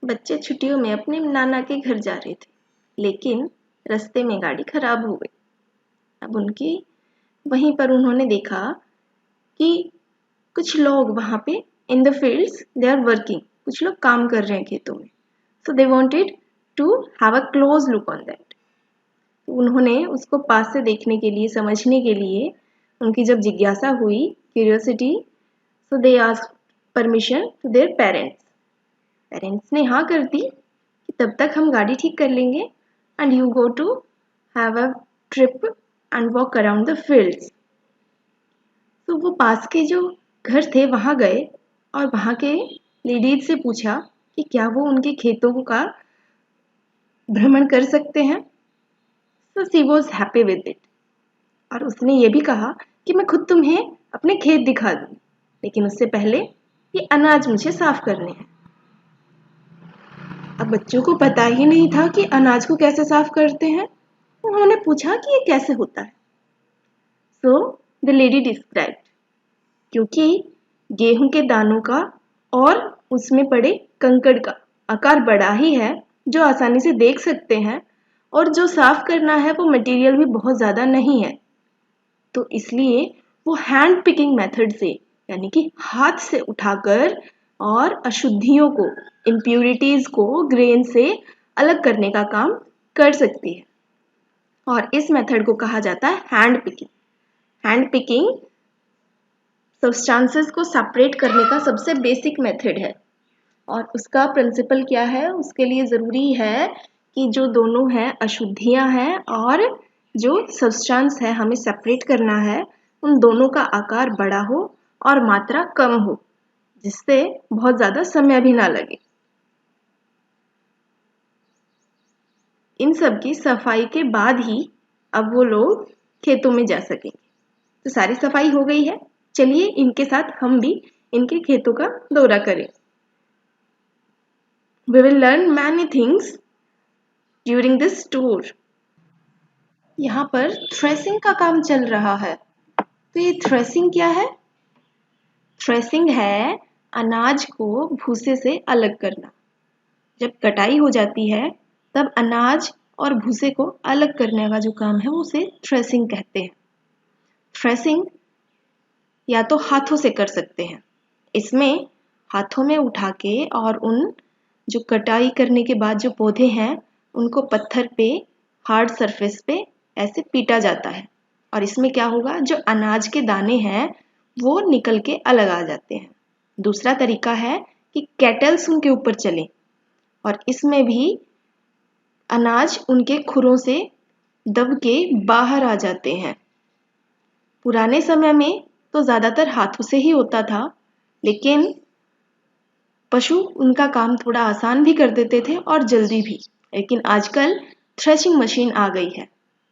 बच्चे छुट्टियों में अपने नाना के घर जा रहे थे, लेकिन रास्ते में गाड़ी खराब हो गई। अब वहीं पर उन्होंने देखा कि कुछ लोग वहां पे in the fields they are working, कुछ लोग काम कर रहे हैं खेतों में। So they wanted to have a close look on that. उन्होंने उसको पास से देखने के लिए, समझने के लिए, उनकी जब जिज्ञासा हुई, curiosity, so they asked permission to their parents. Parents ने हाँ कर दी कि तब तक हम गाड़ी ठीक कर लेंगे and you go to have a trip and walk around the fields. तो वो पास के जो घर थे वहाँ गए और वहाँ के लेडीज से पूछा कि क्या वो उनके खेतों का भ्रमण कर सकते हैं। So she was happy with it. और उसने ये भी कहा कि मैं खुद तुम्हें अपने खेत दिखा दूँ, लेकिन उससे पहले ये अनाज मुझे साफ करने हैं। अब बच्चों को पता ही नहीं था कि अनाज को कैसे साफ करते हैं। उन्होंने पूछा कि ये कैसे होता है। सो द लेडी डिस्क्राइब्ड, क्योंकि गेहूं के दानों का और उसमें पड़े कंकड़ का आकार बड़ा ही है, जो आसानी से देख सकते हैं, और जो साफ करना है वो मटेरियल भी बहुत ज़्यादा नहीं है। तो इसलिए वो हैंड पिकिंग मेथड से, यानी कि हाथ से उठाकर और अशुद्धियों को, इम्प्यूरिटीज को ग्रेन से अलग करने का काम कर सकती है। और इस मेथड को कहा जाता है hand picking. Hand picking substances को सेपरेट करने का सबसे बेसिक मेथड है। और उसका प्रिंसिपल क्या है, उसके लिए ज़रूरी है कि जो दोनों हैं अशुद्धियां हैं और जो सब्सटेंस है हमें सेपरेट करना है, उन दोनों का आकार बड़ा हो और मात्रा कम हो, जिससे बहुत ज़्यादा समय भी ना लगे। इन सब की सफाई के बाद ही अब वो लोग खेतों में जा सकेंगे। तो सारी सफाई हो गई है, चलिए इनके साथ हम भी इनके खेतों का दौरा करें। We will learn many things during this tour. यहाँ पर थ्रेसिंग का काम चल रहा है। तो ये थ्रेसिंग क्या है? थ्रेसिंग है अनाज को भूसे से अलग करना। जब कटाई हो जाती है तब अनाज और भूसे को अलग करने का जो काम है उसे थ्रेसिंग कहते हैं। थ्रेसिंग या तो हाथों से कर सकते हैं। इसमें हाथों में उठा के और उन जो कटाई करने के बाद जो पौधे हैं उनको पत्थर पे, हार्ड सरफेस पे ऐसे पीटा जाता है। और इसमें क्या होगा, जो अनाज के दाने हैं वो निकल के अलग आ जाते हैं। दूसरा तरीका है कि कैटल्स उनके ऊपर चलें और इसमें भी अनाज उनके खुरों से दब के बाहर आ जाते हैं। पुराने समय में तो ज़्यादातर हाथों से ही होता था, लेकिन पशु उनका काम थोड़ा आसान भी कर देते थे और जल्दी भी। लेकिन आजकल थ्रेशिंग मशीन आ गई है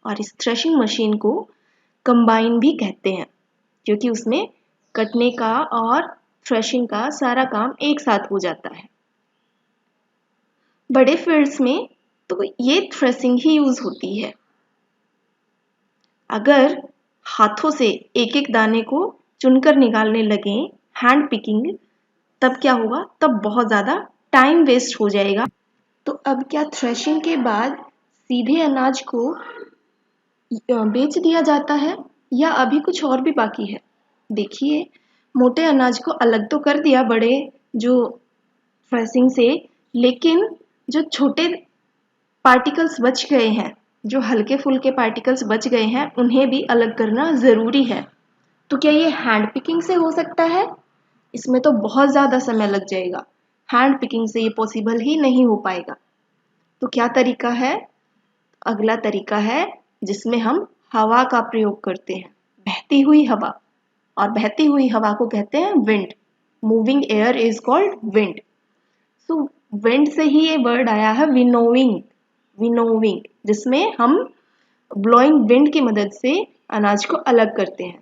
और इस थ्रेशिंग मशीन को कंबाइन भी कहते हैं, क्योंकि उसमें कटने का और थ्रेशिंग का सारा काम एक साथ हो जाता है। बड़े फील्ड्स में तो ये थ्रेसिंग ही यूज होती है। अगर हाथों से एक एक दाने को चुनकर निकालने लगे, हैंड पिकिंग, तब क्या होगा, तब बहुत ज़्यादा टाइम वेस्ट हो जाएगा। तो अब क्या थ्रेशिंग के बाद सीधे अनाज को बेच दिया जाता है या अभी कुछ और भी बाकी है? देखिए, मोटे अनाज को अलग तो कर दिया बड़े जो थ्रेसिंग से, लेकिन जो छोटे पार्टिकल्स बच गए हैं, जो हल्के फुल्के पार्टिकल्स बच गए हैं, उन्हें भी अलग करना ज़रूरी है। तो क्या ये हैंड पिकिंग से हो सकता है? इसमें तो बहुत ज़्यादा समय लग जाएगा। हैंड पिकिंग से ये पॉसिबल ही नहीं हो पाएगा। तो क्या तरीका है? अगला तरीका है जिसमें हम हवा का प्रयोग करते हैं, बहती हुई हवा। और बहती हुई हवा को कहते हैं wind. Moving air is called wind. So wind से ही ये वर्ड आया है विनोविंग। विनोविंग, जिसमें हम ब्लोइंग विंड की मदद से अनाज को अलग करते हैं।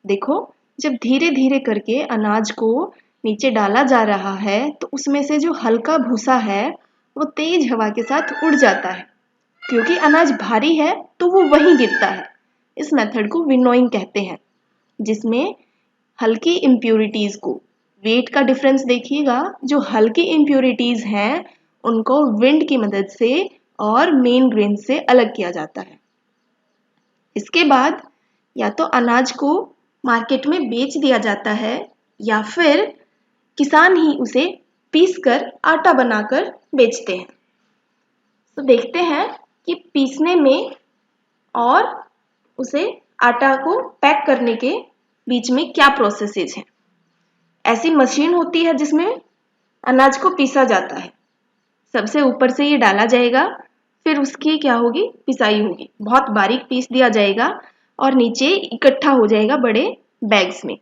देखो, जब धीरे धीरे करके अनाज को नीचे डाला जा रहा है तो उसमें से जो हल्का भूसा है वो तेज हवा के साथ उड़ जाता है। क्योंकि अनाज भारी है तो वो वहीं गिरता है। इस मेथड को विनोइंग कहते हैं, जिसमें हल्की इम्प्यूरिटीज को, वेट का डिफरेंस देखिएगा, जो हल्की इम्प्यूरिटीज हैं उनको विंड की मदद से और मेन ग्रेन से अलग किया जाता है। इसके बाद या तो अनाज को मार्केट में बेच दिया जाता है या फिर किसान ही उसे पीसकर आटा बनाकर बेचते हैं। तो देखते हैं कि पीसने में और उसे आटा को पैक करने के बीच में क्या प्रोसेसेस हैं। ऐसी मशीन होती है जिसमें अनाज को पीसा जाता है। सबसे ऊपर से ये डाला जाएगा, फिर उसकी क्या होगी, पिसाई होगी, बहुत बारीक पीस दिया जाएगा और नीचे इकट्ठा हो जाएगा बड़े बैग्स में।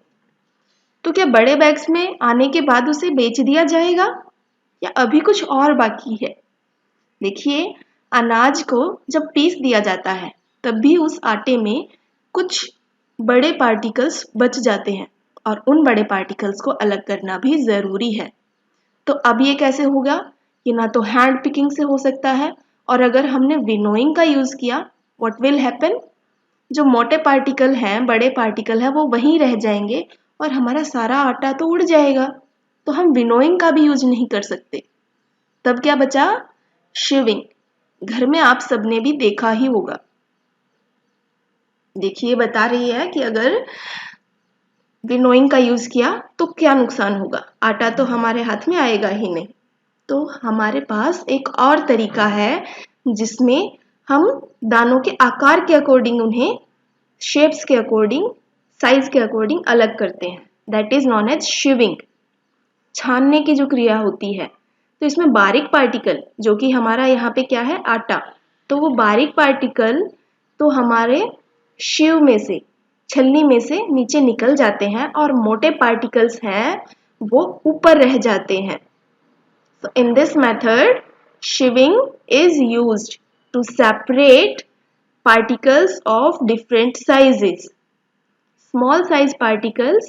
तो क्या बड़े बैग्स में आने के बाद उसे बेच दिया जाएगा या अभी कुछ और बाकी है? देखिए, अनाज को जब पीस दिया जाता है तब भी उस आटे में कुछ बड़े पार्टिकल्स बच जाते हैं और उन बड़े पार्टिकल्स को अलग करना भी ज़रूरी है। तो अब ये कैसे होगा? ये ना तो हैंड पिकिंग से हो सकता है, और अगर हमने विनोइंग का यूज़ किया, व्हाट विल हैपन? जो मोटे पार्टिकल हैं, बड़े पार्टिकल हैं, वो वहीं रह जाएंगे और हमारा सारा आटा तो उड़ जाएगा। तो हम विनोइंग का भी यूज नहीं कर सकते। तब क्या बचा? शिविंग। घर में आप सबने भी देखा ही होगा। देखिए, बता रही है कि अगर विनोइंग का यूज किया तो क्या नुकसान होगा। आटा तो हमारे हाथ में आएगा ही नहीं। तो हमारे पास एक और तरीका है जिसमें हम दानों के आकार के अकॉर्डिंग उन्हें शेप्स के अकॉर्डिंग, साइज के अकॉर्डिंग अलग करते हैं। That is known as sieving. छानने की जो क्रिया होती है, तो इसमें बारीक पार्टिकल, जो कि हमारा यहाँ पे क्या है, आटा, तो वो बारीक पार्टिकल तो हमारे शिव में से, छलनी में से नीचे निकल जाते हैं और मोटे पार्टिकल्स हैं वो ऊपर रह जाते हैं। So in this method, sieving is used to separate particles of different sizes. Small size particles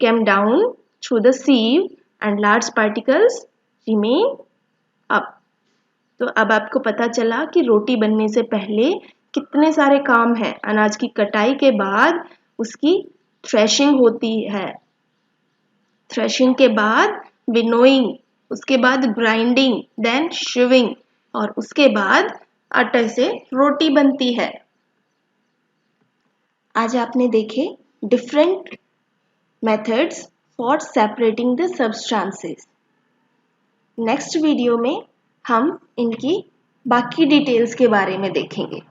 came down through the sieve and large particles remain up. तो अब आपको पता चला कि रोटी बनने से पहले कितने सारे काम हैं। अनाज की कटाई के बाद उसकी थ्रेशिंग होती है, थ्रेशिंग के बाद विनोइंग, उसके बाद ग्राइंडिंग, देन शिविंग, और उसके बाद आटे से रोटी बनती है। आज आपने देखे different methods for separating the substances. Next video में हम इनकी बाकी डिटेल्स के बारे में देखेंगे।